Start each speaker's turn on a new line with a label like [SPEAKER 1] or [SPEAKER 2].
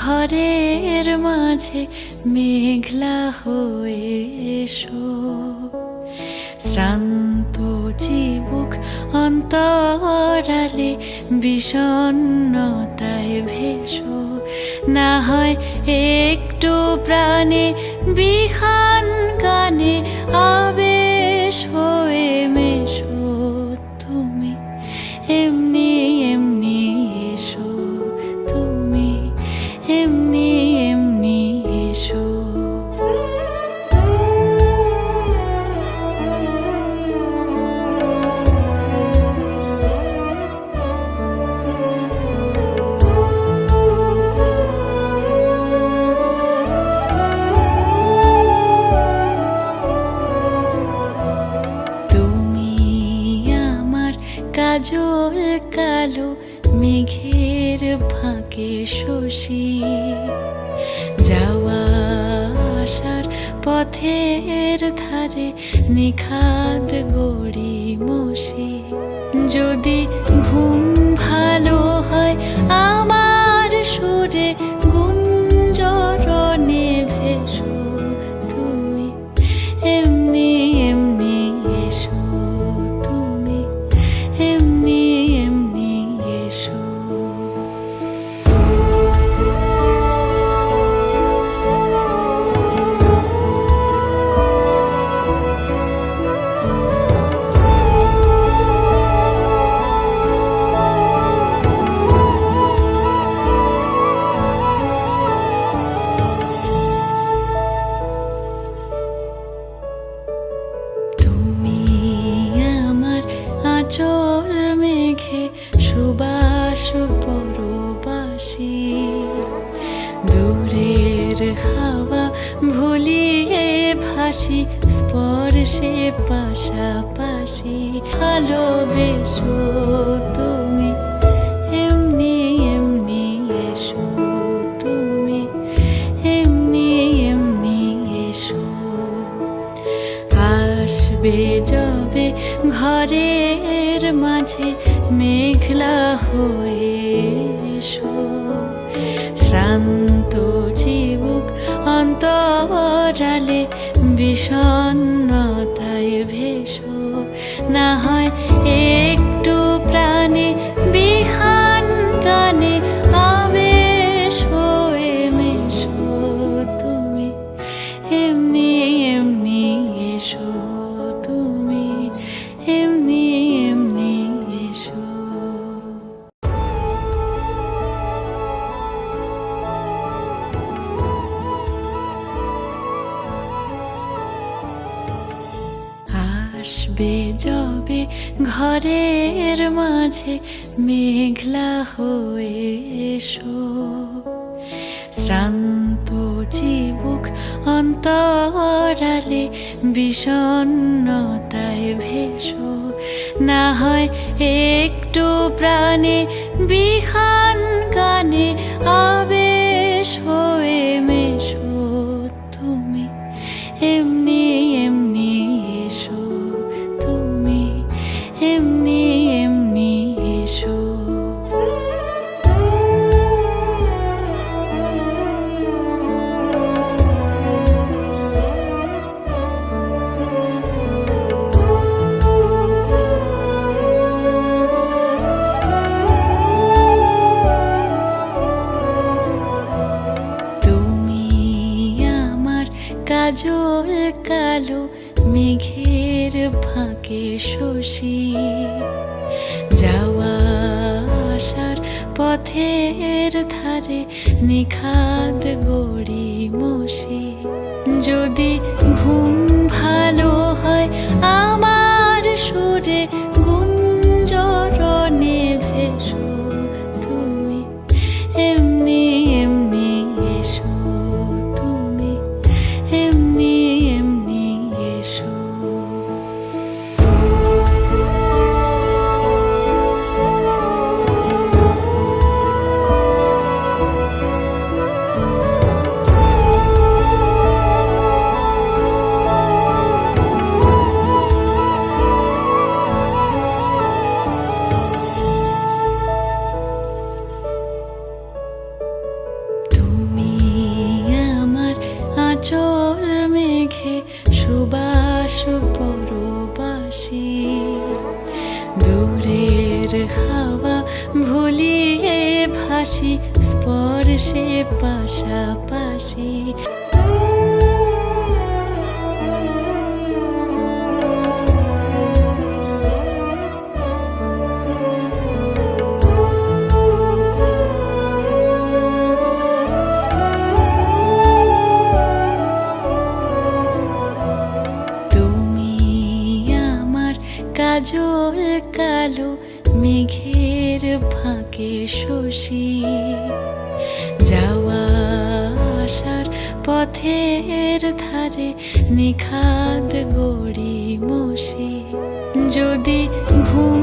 [SPEAKER 1] ঘরের মাঝে মেঘলা হয়ে এসো। শ্রান্ত চিবুক অন্তরালে বিষণ্ণতায় ভেসো। না হয় একটু প্রাণে বিহান গানে আবেশ হয়ে মেশো। তুমি এমনি এমনি এসো, তুমি এমনি এমনি এসো। কাজল কালো মেঘের ফাঁকে শশী, যাওয়া আসার পথের ধারে নিখাদ গড়ি মশি। যদি ঘুম ভালো হয় আমার সুরে গুঞ্জরণে ভেসো। তুমি এমনি এমনি এসো, তুমি এমনি এমনি এসো। আঁচল মেঘে সুবাস পরবাসী, দূরের হাওয়া ভুলিয়ে ভাসি স্পর্শে পাশাপাশি। ভালোবেসো তুমি এমনি এমনি এসো, তুমি এমনি এমনি এসো। আসবে যবে ঘরের মাঝে মেঘলা হয়ে এসো। শ্রান্ত চিবুক অন্তরালে বিষণ্ণতায় ভেসো। না হয় একটু প্রাণে বিহান গানে আবেশ হয়ে মেশো। তুমি এমনি এমনি এসো, তুমি এমনি এমনি এসো। আসবে যবে ঘরের মাঝে মেঘলা হয়ে এসো। শ্রান্ত চিবুক অন্তরালে বিষণ্ণতায় ভেসো। না হয় একটু প্রাণে বিহান গানে আবেশ হয়ে মেশো। তুমি এমনি এমনি এসো, তুমি এমনি এমনি এসো। কাজল কালো মেঘের ফাঁকে শশী, যাওয়া আসার পথের ধারে নিখাদ গড়ি মশি। যদি ঘুম ভালো হয় আমার সুরে গুঞ্জরণে ভেসো। তুমি এমনি এমনি এসো, তুমি এমনি এমনি এসো। মেঘে সুবাস পরবাসী, দূরের হাওয়া ভুলিয়ে ভাসি স্পর্শে পাশাপাশি। কাজল কালো মেঘের ফাঁকে শশী, যাওয়া আসার পথের ধারে নিখাদ গড়ি মশি। যদি ঘুম